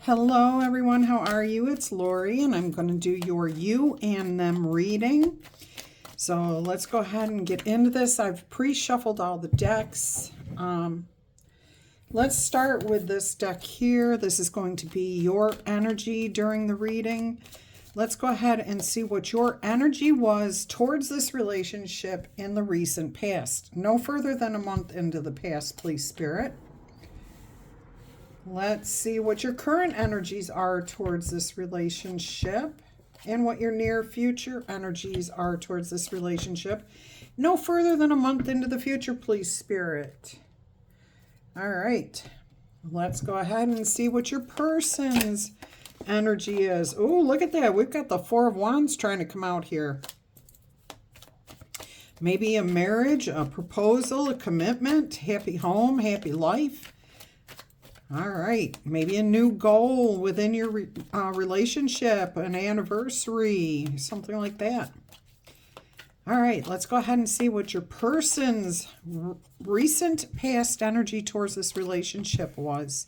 Hello everyone, how are you? It's Laurie and I'm going to do your you and them reading. So let's go ahead and get into this. I've pre-shuffled all the decks. Let's start with this deck here. This is going to be your energy during the reading. Let's go ahead and see what your energy was towards this relationship in the recent past. No further than a month into the past, please, Spirit. Let's see what your current energies are towards this relationship and what your near future energies are towards this relationship. No further than a month into the future, please, Spirit. All right. Let's go ahead and see what your person's energy is. Oh, look at that. We've got the Four of Wands trying to come out here. Maybe a marriage, a proposal, a commitment, happy home, happy life. All right, maybe a new goal within your relationship, an anniversary, something like that. All right, let's go ahead and see what your person's recent past energy towards this relationship was.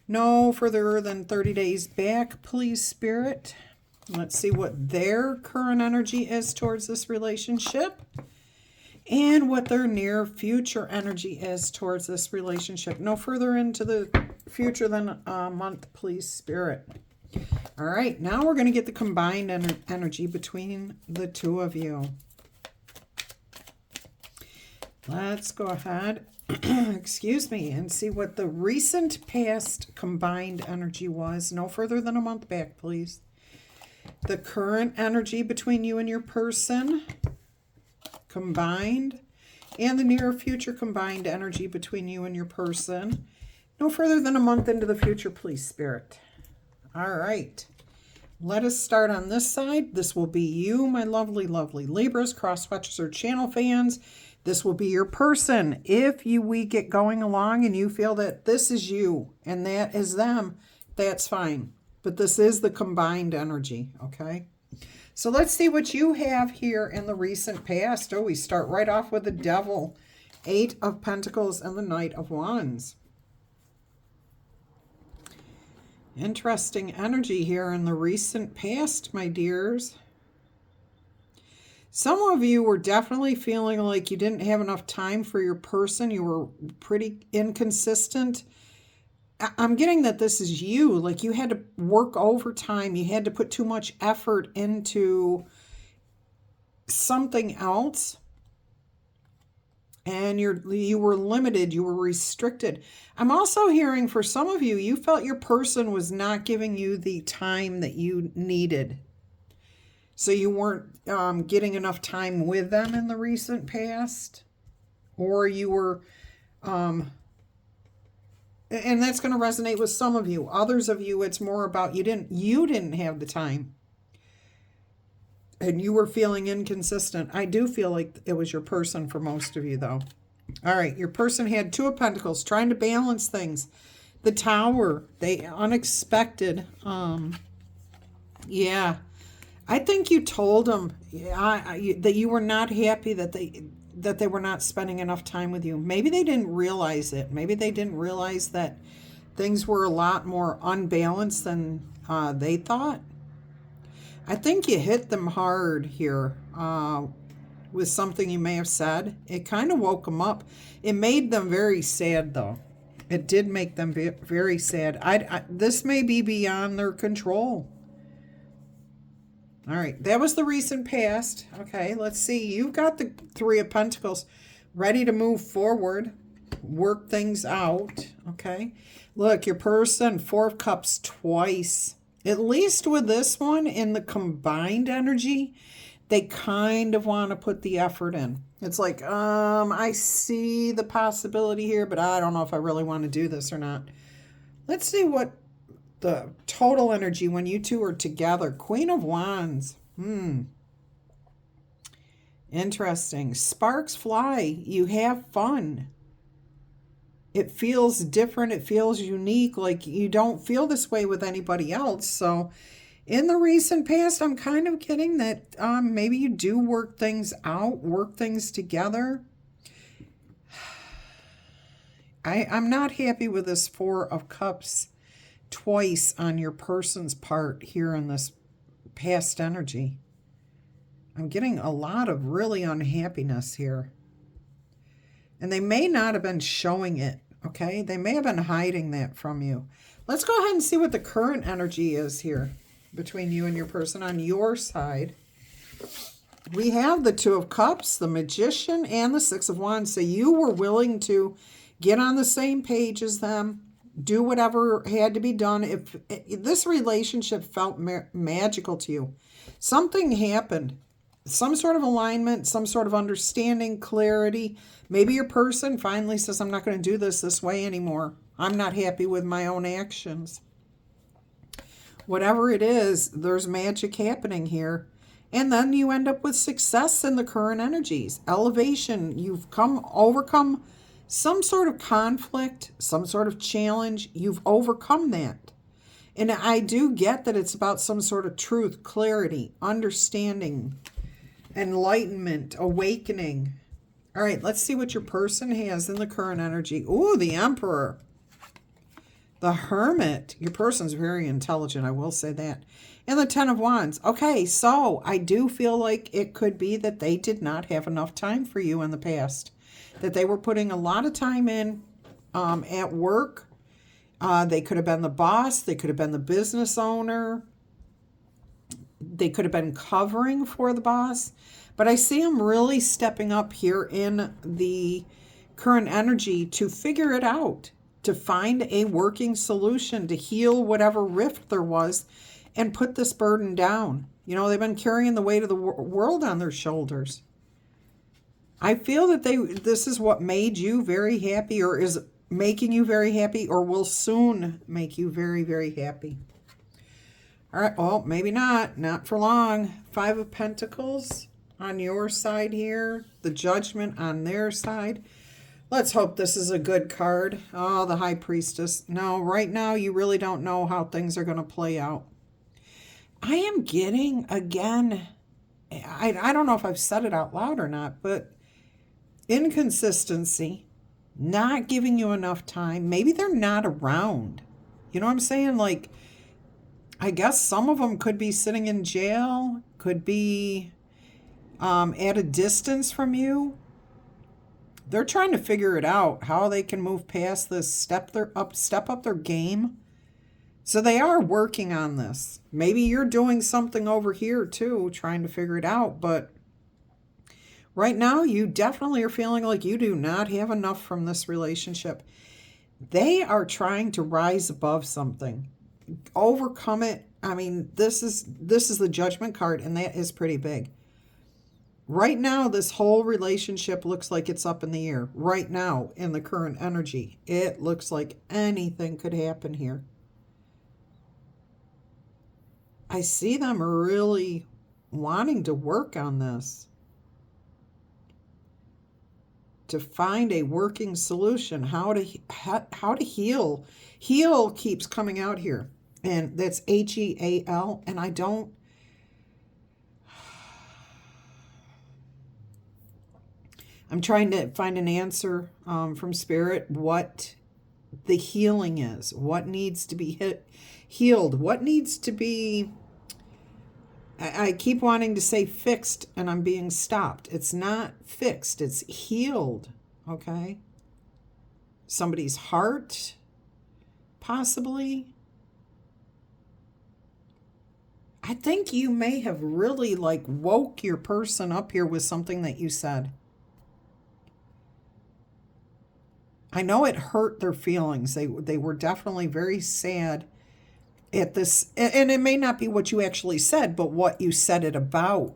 No further than 30 days back, please, Spirit. Let's see what their current energy is towards this relationship and what their near future energy is towards this relationship. No further into the future than a month, please, Spirit. All right, now we're going to get the combined energy between the two of you. Let's go ahead, excuse me, and see what the recent past combined energy was. No further than a month back, please. The current energy between you and your person combined, and the near future combined energy between you and your person. No further than a month into the future, please, Spirit. All right. Let us start on this side. This will be you, my lovely, lovely Libras, cross-watchers, or channel fans. This will be your person. If we get going along and you feel that this is you and that is them, that's fine. But this is the combined energy, okay? So let's see what you have here in the recent past. Oh, we start right off with the Devil, Eight of Pentacles, and the Knight of Wands. Interesting energy here in the recent past, my dears. Some of you were definitely feeling like you didn't have enough time for your person. You were pretty inconsistent. I'm getting that this is you. Like you had to work overtime. You had to put too much effort into something else. And you were limited. You were restricted. I'm also hearing for some of you, you felt your person was not giving you the time that you needed. So you weren't getting enough time with them in the recent past. Or you were... and that's going to resonate with some of you. Others of you, it's more about you didn't have the time. And you were feeling inconsistent. I do feel like it was your person for most of you, though. All right, your person had Two of Pentacles, trying to balance things. The Tower, they unexpected. Yeah, I think you told them that you were not happy that they were not spending enough time with you. Maybe they didn't realize it. Maybe they didn't realize that things were a lot more unbalanced than they thought. I think you hit them hard here with something you may have said. It kind of woke them up. It made them very sad, though. It did make them very sad. This may be beyond their control. All right, that was the recent past. Okay, let's see. You've got the Three of Pentacles ready to move forward, work things out. Okay, look, your person, Four of Cups twice. At least with this one, in the combined energy, they kind of want to put the effort in. It's like, I see the possibility here, but I don't know if I really want to do this or not. Let's see what the total energy when you two are together. Queen of Wands. Interesting. Sparks fly. You have fun. It feels different. It feels unique. Like you don't feel this way with anybody else. So in the recent past, I'm kind of getting that maybe you do work things out, work things together. I'm not happy with this Four of Cups twice on your person's part here in this past energy. I'm getting a lot of really unhappiness here. And they may not have been showing it, okay? They may have been hiding that from you. Let's go ahead and see what the current energy is here between you and your person on your side. We have the Two of Cups, the Magician, and the Six of Wands. So you were willing to get on the same page as them, do whatever had to be done. If this relationship felt magical to you, something happened. Some sort of alignment, some sort of understanding, clarity. Maybe your person finally says, I'm not going to do this way anymore. I'm not happy with my own actions. Whatever it is, there's magic happening here. And then you end up with success in the current energies. Elevation. You've overcome some sort of conflict, some sort of challenge. You've overcome that. And I do get that it's about some sort of truth, clarity, understanding, enlightenment, awakening. All right, let's see what your person has in the current energy. Ooh, the Emperor. The Hermit. Your person's very intelligent, I will say that. And the Ten of Wands. Okay, so I do feel like it could be that they did not have enough time for you in the past. That they were putting a lot of time in at work. They could have been the boss. They could have been the business owner. They could have been covering for the boss. But I see them really stepping up here in the current energy to figure it out, to find a working solution, to heal whatever rift there was and put this burden down. You know, they've been carrying the weight of the world on their shoulders. I feel that this is what made you very happy, or is making you very happy, or will soon make you very, very happy. All right, well, maybe not for long. Five of Pentacles on your side here, the Judgment on their side. Let's hope this is a good card. Oh, the High Priestess. No, right now you really don't know how things are going to play out. I am getting, again, I don't know if I've said it out loud or not, but inconsistency, not giving you enough time. Maybe they're not around. You know what I'm saying? Like, I guess some of them could be sitting in jail, could be at a distance from you. They're trying to figure it out, how they can move past this, step up their game. So they are working on this. Maybe you're doing something over here too, trying to figure it out. But right now, you definitely are feeling like you do not have enough from this relationship. They are trying to rise above something, overcome it. I mean, this is the Judgment card, and that is pretty big. Right now, this whole relationship looks like it's up in the air. Right now, in the current energy, it looks like anything could happen here. I see them really wanting to work on this, to find a working solution, how to heal. Heal keeps coming out here, and that's H-E-A-L, and I'm trying to find an answer from Spirit, what the healing is, what needs to be healed, what needs to be, I keep wanting to say fixed, and I'm being stopped. It's not fixed, it's healed, okay? Somebody's heart, possibly. I think you may have really woke your person up here with something that you said. I know it hurt their feelings. They were definitely very sad at this. And it may not be what you actually said, but what you said it about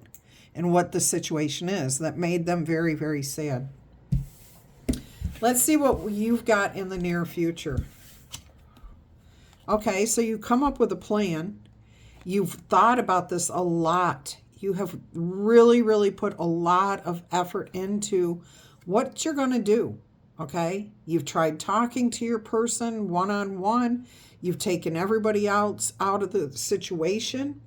and what the situation is that made them very, very sad. Let's see what you've got in the near future. Okay, so you come up with a plan. You've thought about this a lot. You have really, really put a lot of effort into what you're going to do. Okay, you've tried talking to your person one-on-one. You've taken everybody else out of the situation.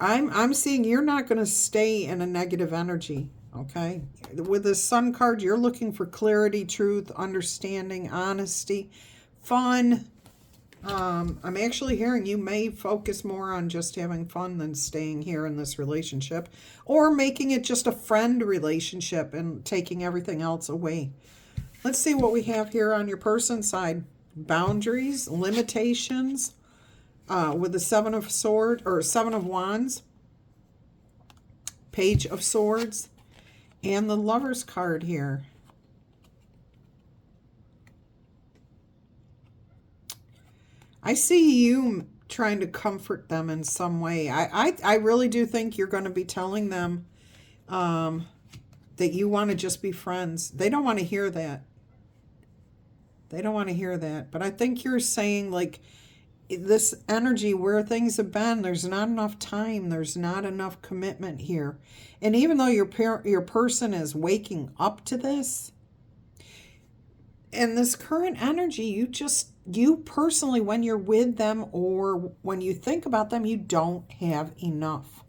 I'm seeing you're not going to stay in a negative energy. Okay, with the Sun card, you're looking for clarity, truth, understanding, honesty, fun. I'm actually hearing you may focus more on just having fun than staying here in this relationship, or making it just a friend relationship and taking everything else away. Let's see what we have here on your person side. Boundaries, limitations, with the Seven of Swords, or Seven of Wands, Page of Swords, and the Lover's card here. I see you trying to comfort them in some way. I really do think you're going to be telling them that you want to just be friends. They don't want to hear that. They don't want to hear that. But I think you're saying, like, this energy where things have been, there's not enough time. There's not enough commitment here. And even though your person is waking up to this, and this current energy, you personally, when you're with them or when you think about them, you don't have enough.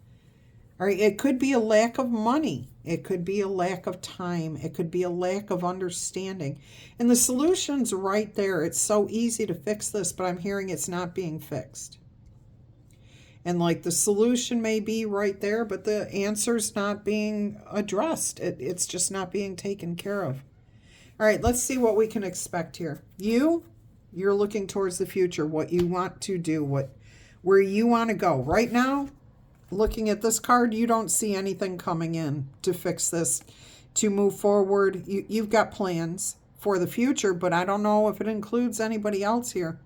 All right, it could be a lack of money. It could be a lack of time. It could be a lack of understanding. And the solution's right there. It's so easy to fix this, but I'm hearing it's not being fixed. And like the solution may be right there, but the answer's not being addressed. It's just not being taken care of. All right, let's see what we can expect here. You're looking towards the future, what you want to do, where you want to go. Right now, looking at this card, you don't see anything coming in to fix this, to move forward. You've got plans for the future, but I don't know if it includes anybody else here.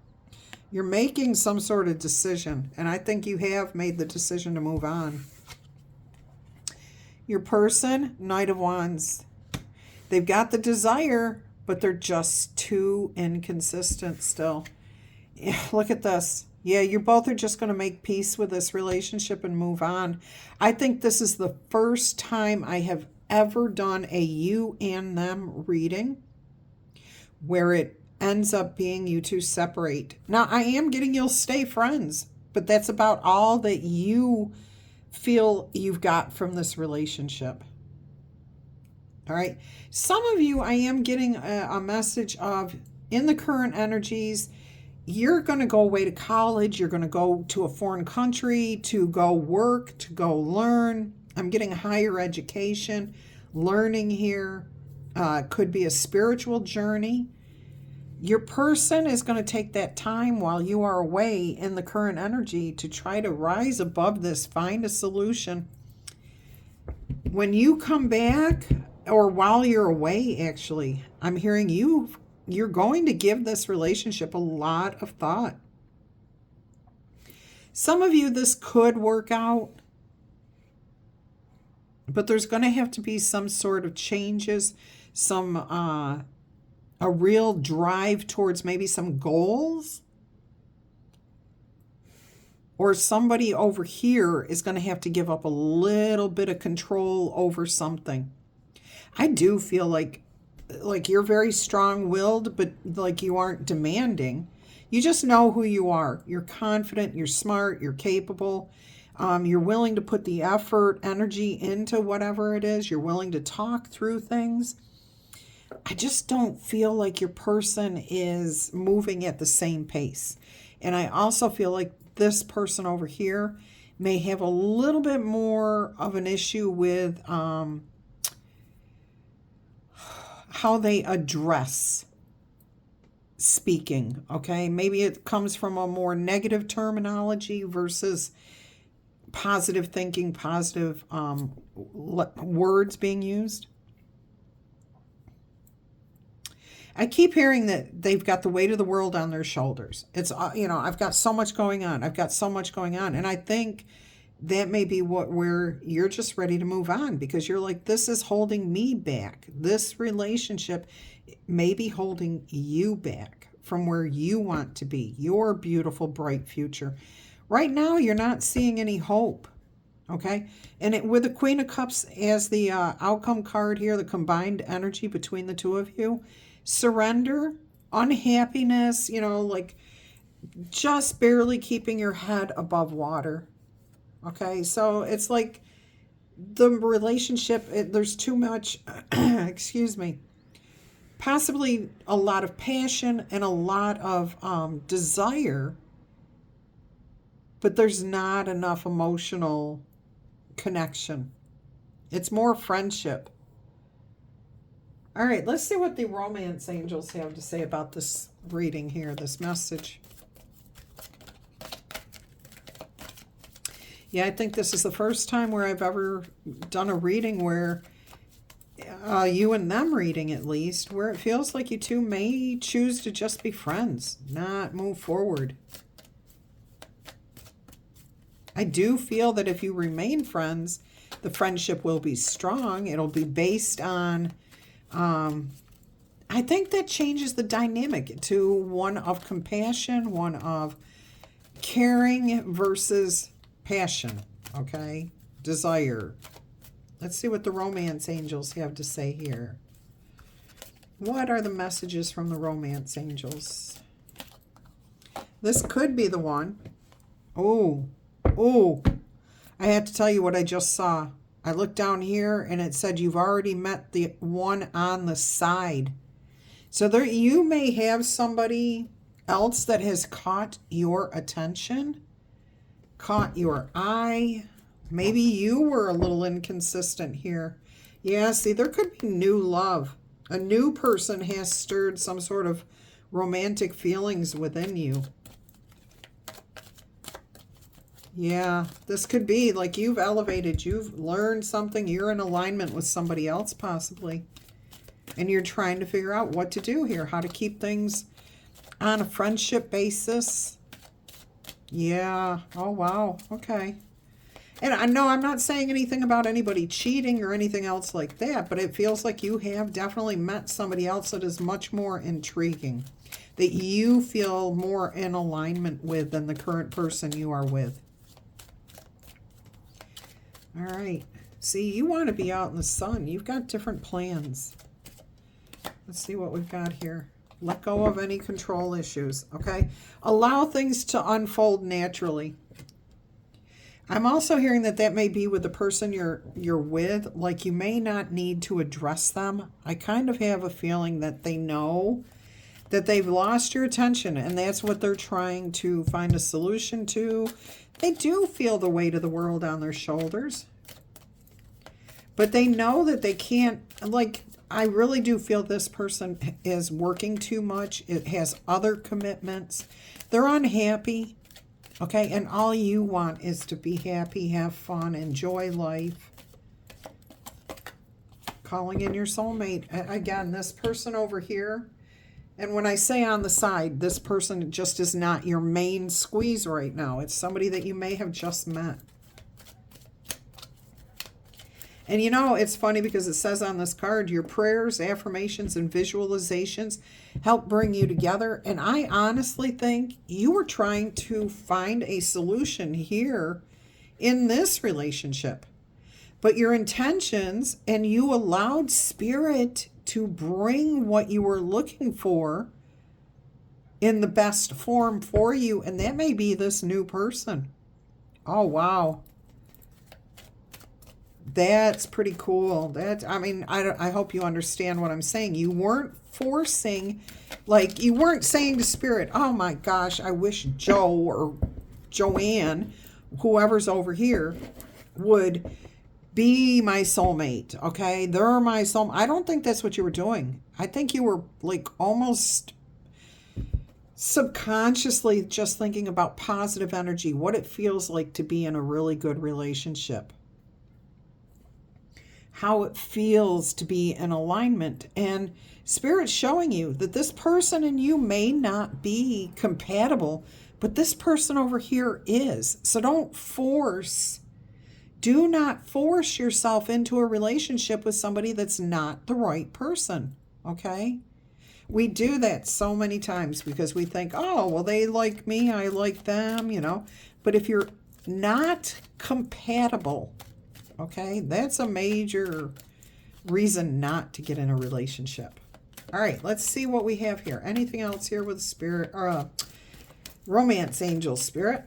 You're making some sort of decision, and I think you have made the decision to move on. Your person, Knight of Wands. They've got the desire, but they're just too inconsistent still. Yeah, look at this. Yeah, you both are just going to make peace with this relationship and move on. I think this is the first time I have ever done a you and them reading where it ends up being you two separate. Now, I am getting you'll stay friends, but that's about all that you feel you've got from this relationship. All right. Some of you, I am getting a message of, in the current energies, you're going to go away to college. You're going to go to a foreign country to go work, to go learn. I'm getting higher education, learning here. Could be a spiritual journey. Your person is going to take that time while you are away in the current energy to try to rise above this, find a solution. When you come back, or while you're away, actually, I'm hearing you're going to give this relationship a lot of thought. Some of you, this could work out, but there's going to have to be some sort of changes, a real drive towards maybe some goals. Or somebody over here is going to have to give up a little bit of control over something. I do feel like you're very strong-willed, but like you aren't demanding. You just know who you are. You're confident, you're smart, you're capable. You're willing to put the effort, energy into whatever it is. You're willing to talk through things. I just don't feel like your person is moving at the same pace. And I also feel like this person over here may have a little bit more of an issue with how they address speaking, okay? Maybe it comes from a more negative terminology versus positive thinking, positive words being used. I keep hearing that they've got the weight of the world on their shoulders. It's, I've got so much going on. I've got so much going on. And I think that may be where you're just ready to move on, because you're like, this is holding me back. This relationship may be holding you back from where you want to be, your beautiful, bright future. Right now, you're not seeing any hope, okay? And with the Queen of Cups as the outcome card here, the combined energy between the two of you, surrender, unhappiness, like just barely keeping your head above water. Okay, so it's like the relationship, there's too much, excuse me, possibly a lot of passion and a lot of desire, but there's not enough emotional connection. It's more friendship. All right, let's see what the romance angels have to say about this reading here, this message. Yeah, I think this is the first time where I've ever done a reading where you and them reading, at least, where it feels like you two may choose to just be friends, not move forward. I do feel that if you remain friends, the friendship will be strong. It'll be based on, I think that changes the dynamic to one of compassion, one of caring versus passion, okay? Desire. Let's see what the romance angels have to say here. What are the messages from the romance angels? This could be the one. Oh, I have to tell you what I just saw. I looked down here and it said you've already met the one on the side. So there, you may have somebody else that has caught your attention, caught your eye. Maybe you were a little inconsistent here. Yeah, see, there could be new love. A new person has stirred some sort of romantic feelings within you. Yeah, this could be like you've elevated, you've learned something, you're in alignment with somebody else possibly. And you're trying to figure out what to do here, how to keep things on a friendship basis. Yeah, oh wow, okay. And I know I'm not saying anything about anybody cheating or anything else like that, but it feels like you have definitely met somebody else that is much more intriguing, that you feel more in alignment with than the current person you are with. All right. See, you want to be out in the sun. You've got different plans. Let's see what we've got here. Let go of any control issues, okay? Allow things to unfold naturally. I'm also hearing that that may be with the person you're with. Like, you may not need to address them. I kind of have a feeling that they know that they've lost your attention, and that's what they're trying to find a solution to. They do feel the weight of the world on their shoulders, but they know that they can't, like, I really do feel this person is working too much. It has other commitments. They're unhappy, okay? And all you want is to be happy, have fun, enjoy life. Calling in your soulmate. Again, this person over here, and when I say on the side, this person just is not your main squeeze right now. It's somebody that you may have just met. And you know, it's funny because it says on this card, your prayers, affirmations, and visualizations help bring you together. And I honestly think you were trying to find a solution here in this relationship. But your intentions, and you allowed spirit to bring what you were looking for in the best form for you. And that may be this new person. Oh, wow. That's pretty cool. I mean, I hope you understand what I'm saying. You weren't forcing, like, you weren't saying to spirit, oh my gosh, I wish Joe or Joanne, whoever's over here, would be my soulmate, okay? They're my soulmate. I don't think that's what you were doing. I think you were, like, almost subconsciously just thinking about positive energy, what it feels like to be in a really good relationship, how it feels to be in alignment. And Spirit's showing you that this person and you may not be compatible, but this person over here is. So do not force yourself into a relationship with somebody that's not the right person, okay? We do that so many times because we think, oh, well, they like me, I like them, you know. But if you're not compatible, okay, that's a major reason not to get in a relationship. All right, let's see what we have here. Anything else here with spirit or romance angel spirit?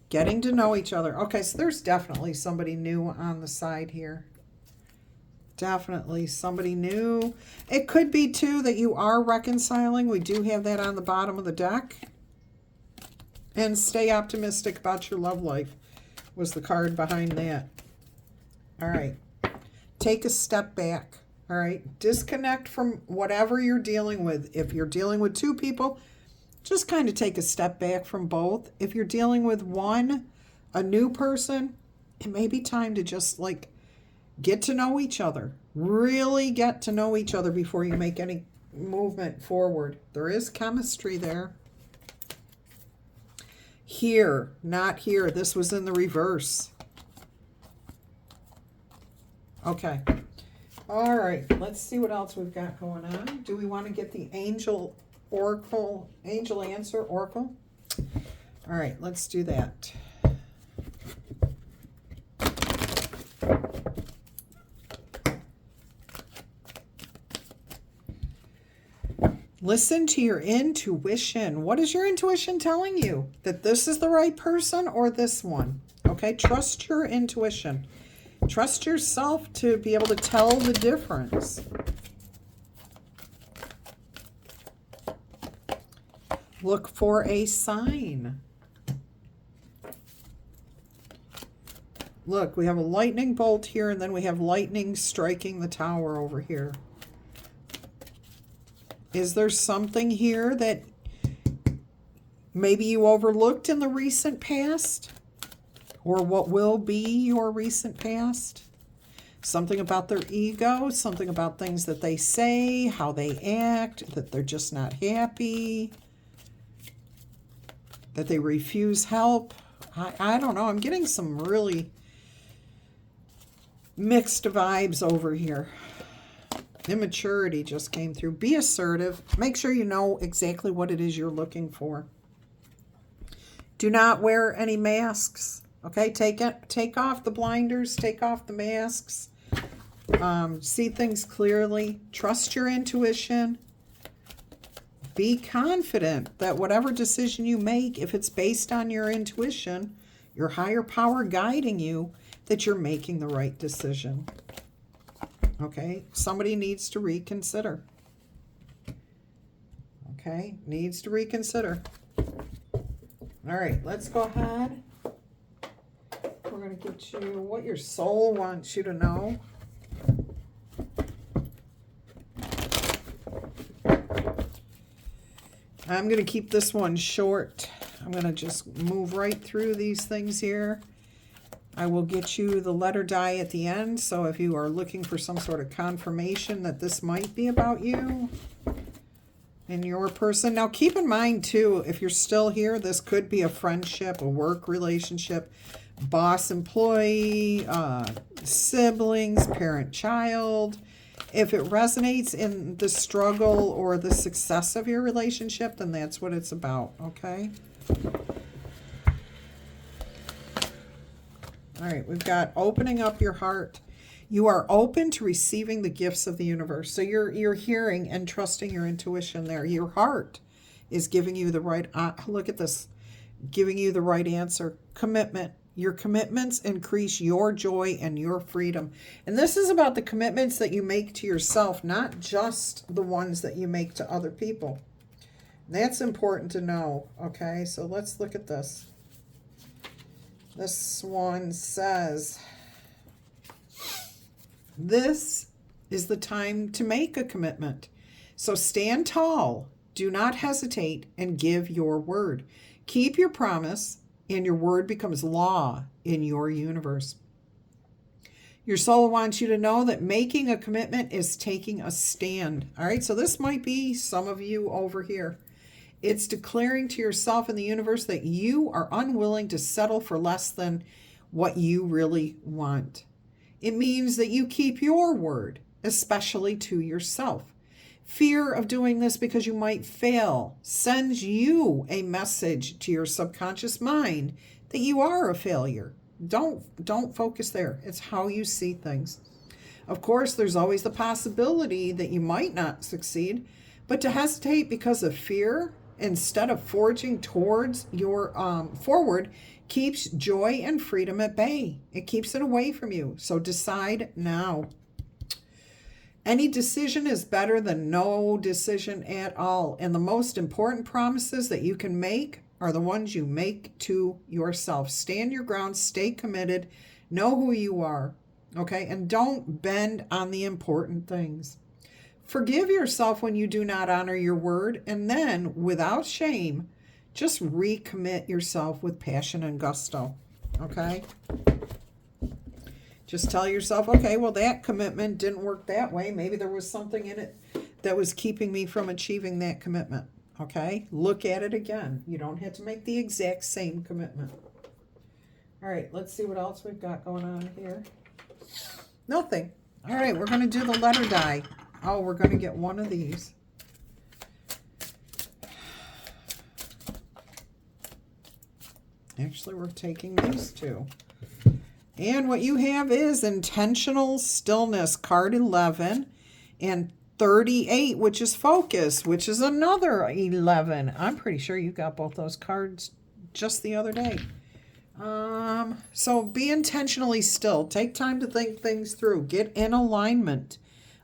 Getting to know each other. Okay, so there's definitely somebody new on the side here. Definitely somebody new. It could be, too, that you are reconciling. We do have that on the bottom of the deck. And stay optimistic about your love life was the card behind that. All right. Take a step back. All right. Disconnect from whatever you're dealing with. If you're dealing with two people, just kind of take a step back from both. If you're dealing with one, a new person, it may be time to just like get to know each other. Really get to know each other before you make any movement forward. There is chemistry there. Here, not here. This was in the reverse. Okay. All right. Let's see what else we've got going on. Do we want to get the angel oracle, angel answer oracle? All right. Let's do that. Listen to your intuition. What is your intuition telling you? That this is the right person or this one? Okay, trust your intuition. Trust yourself to be able to tell the difference. Look for a sign. Look, we have a lightning bolt here, and then we have lightning striking the tower over here. Is there something here that maybe you overlooked in the recent past? Or what will be your recent past? Something about their ego, something about things that they say, how they act, that they're just not happy, that they refuse help. I don't know. I'm getting some really mixed vibes over here. Immaturity just came through. Be assertive. Make sure you know exactly what it is you're looking for. Do not wear any masks. Okay, take off the blinders, take off the masks. See things clearly. Trust your intuition. Be confident that whatever decision you make, if it's based on your intuition, your higher power guiding you, that you're making the right decision. Okay, somebody needs to reconsider. Okay, needs to reconsider. All right, let's go ahead. We're going to get you what your soul wants you to know. I'm going to keep this one short. I'm going to just move right through these things here. I will get you the letter die at the end, so if you are looking for some sort of confirmation that this might be about you and your person. Now keep in mind too, if you're still here, this could be a friendship, a work relationship, boss employee, siblings, parent child. If it resonates in the struggle or the success of your relationship, then that's what it's about, okay? All right, we've got opening up your heart. You are open to receiving the gifts of the universe. So you're hearing and trusting your intuition there. Your heart is giving you the right, look at this, giving you the right answer. Commitment. Your commitments increase your joy and your freedom. And this is about the commitments that you make to yourself, not just the ones that you make to other people. That's important to know, okay? So let's look at this. This one says, this is the time to make a commitment. So stand tall, do not hesitate, and give your word. Keep your promise, and your word becomes law in your universe. Your soul wants you to know that making a commitment is taking a stand. All right, so this might be some of you over here. It's declaring to yourself and the universe that you are unwilling to settle for less than what you really want. It means that you keep your word, especially to yourself. Fear of doing this because you might fail sends you a message to your subconscious mind that you are a failure. Don't focus there. It's how you see things. Of course, there's always the possibility that you might not succeed, but to hesitate because of fear instead of forging towards your forward keeps joy and freedom at bay. It keeps it away from you. So decide now. Any decision is better than no decision at all. And the most important promises that you can make are the ones you make to yourself. Stand your ground, stay committed, know who you are, okay? And don't bend on the important things. Forgive yourself when you do not honor your word, and then, without shame, just recommit yourself with passion and gusto, okay? Just tell yourself, okay, well, that commitment didn't work that way. Maybe there was something in it that was keeping me from achieving that commitment, okay? Look at it again. You don't have to make the exact same commitment. All right, let's see what else we've got going on here. Nothing. All right, we're going to do the letter die. Oh, we're going to get one of these. Actually, we're taking these two. And what you have is intentional stillness, card 11, and 38, which is focus, which is another 11. I'm pretty sure you got both those cards just the other day. So be intentionally still. Take time to think things through. Get in alignment.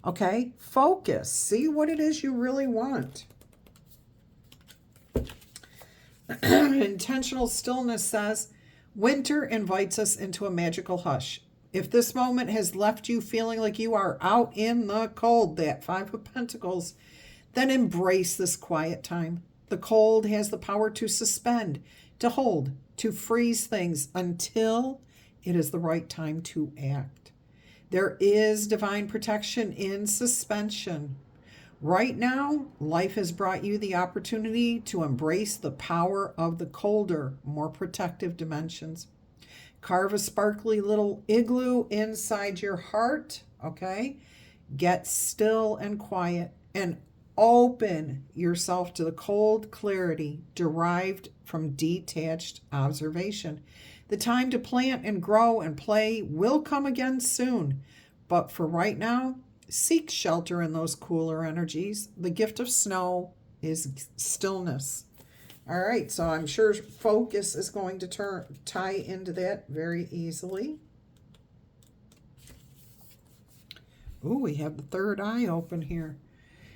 Okay? Focus. See what it is you really want. Intentional stillness says, winter invites us into a magical hush. If this moment has left you feeling like you are out in the cold, that Five of Pentacles, then embrace this quiet time. The cold has the power to suspend, to hold, to freeze things until it is the right time to act. There is divine protection in suspension. Right now, life has brought you the opportunity to embrace the power of the colder, more protective dimensions. Carve a sparkly little igloo inside your heart, okay? Get still and quiet and open yourself to the cold clarity derived from detached observation. The time to plant and grow and play will come again soon, but for right now, seek shelter in those cooler energies. The gift of snow is stillness. All right, so I'm sure focus is going to tie into that very easily. Ooh, we have the third eye open here.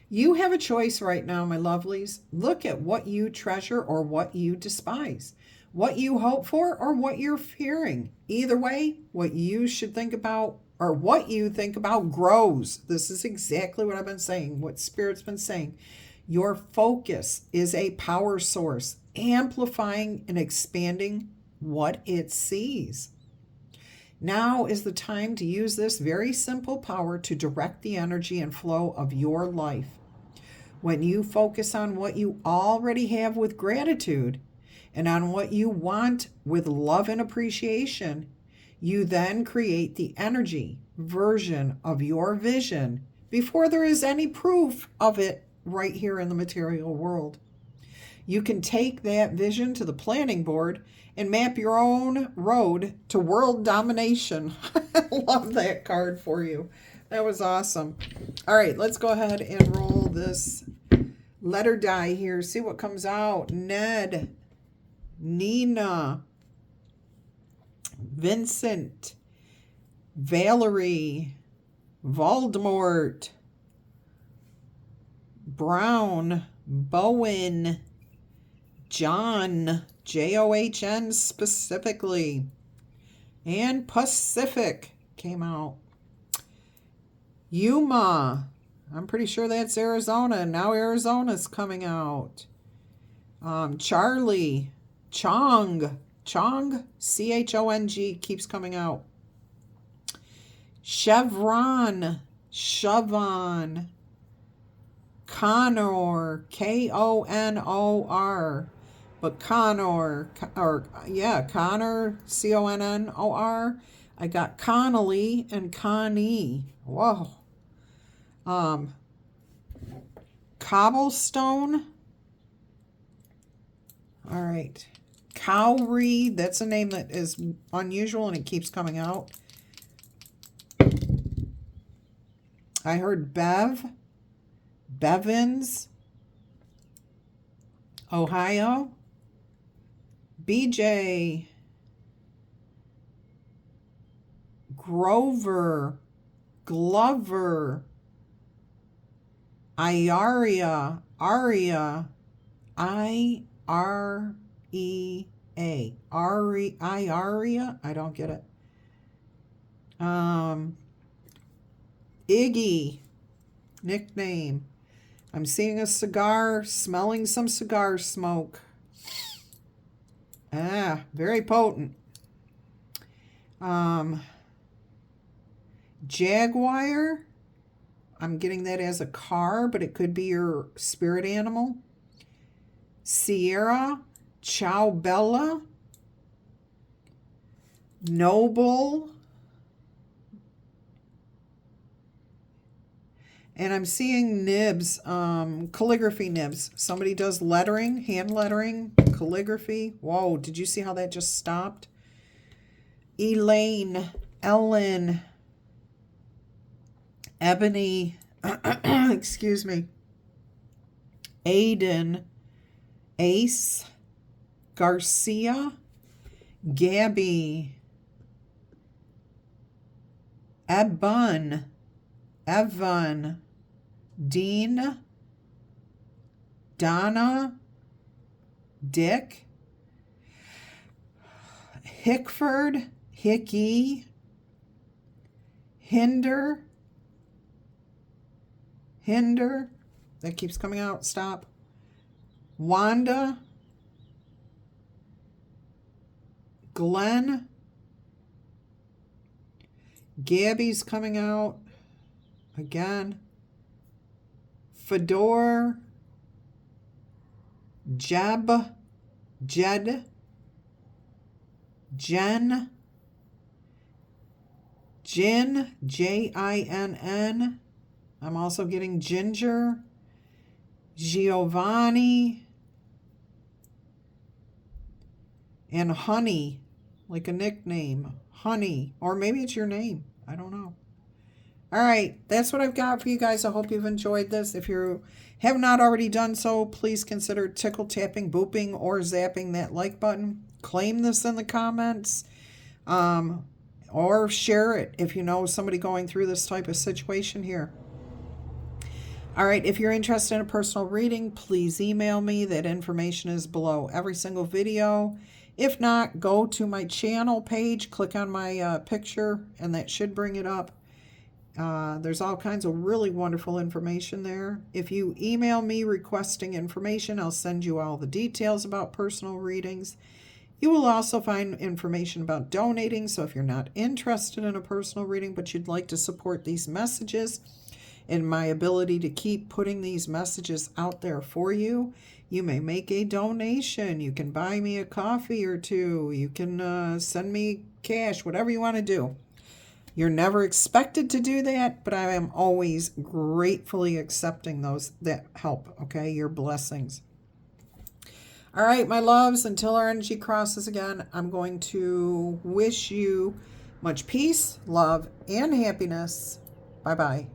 You have a choice right now, my lovelies. Look at what you treasure or what you despise, what you hope for or what you're fearing. Either way, what you should think about or what you think about grows. This is exactly what I've been saying, what Spirit's been saying. Your focus is a power source, amplifying and expanding what it sees. Now is the time to use this very simple power to direct the energy and flow of your life. When you focus on what you already have with gratitude and on what you want with love and appreciation, you then create the energy version of your vision before there is any proof of it right here in the material world. You can take that vision to the planning board and map your own road to world domination. I love that card for you. That was awesome. All right, let's go ahead and roll this letter die here. See what comes out. Ned, Nina, Vincent, Valerie, Voldemort, Brown, Bowen, John, John specifically, and Pacific came out. Yuma, I'm pretty sure that's Arizona. Now Arizona's coming out. Charlie, Chong, Chong, Chong, keeps coming out. Chevron, Chavon, Connor, Konor, but Connor, Connor, Connor. I got Connolly and Connie. Whoa. Cobblestone. All right. Cowrie, that's a name that is unusual and it keeps coming out. I heard Bev, Bevins, Ohio, BJ, Grover, Glover, Iaria, Aria, I-R-E-A. Iaria? I don't get it. Iggy, nickname. I'm seeing a cigar, smelling some cigar smoke. Ah, very potent. Jaguar. I'm getting that as a car, but it could be your spirit animal. Sierra, Ciao Bella, Noble, and I'm seeing nibs, calligraphy nibs. Somebody does lettering, hand lettering, calligraphy. Whoa, did you see how that just stopped? Elaine, Ellen, Ebony, excuse me, Aiden, Ace, Garcia, Gabby, Evan, Dean, Donna, Dick, Hickford, Hickey, Hinder, that keeps coming out, stop. Wanda, Glenn, Gabby's coming out again. Fedor, Jed, Jen, Jinn. I'm also getting Ginger, Giovanni, and Honey, like a nickname, Honey, or maybe it's your name. I don't know. All right, that's what I've got for you guys. I hope you've enjoyed this. If you have not already done so, please consider tickle tapping, booping, or zapping that like button. Claim this in the comments, or share it if you know somebody going through this type of situation here. All right, if you're interested in a personal reading, please email me. That information is below every single video. If not, go to my channel page, click on my picture, and that should bring it up. There's all kinds of really wonderful information there. If you email me requesting information, I'll send you all the details about personal readings. You will also find information about donating, so if you're not interested in a personal reading, but you'd like to support these messages and my ability to keep putting these messages out there for you, you may make a donation. You can buy me a coffee or two. You can send me cash, whatever you want to do. You're never expected to do that, but I am always gratefully accepting that help, okay? Your blessings. All right, my loves, until our energy crosses again, I'm going to wish you much peace, love, and happiness. Bye-bye.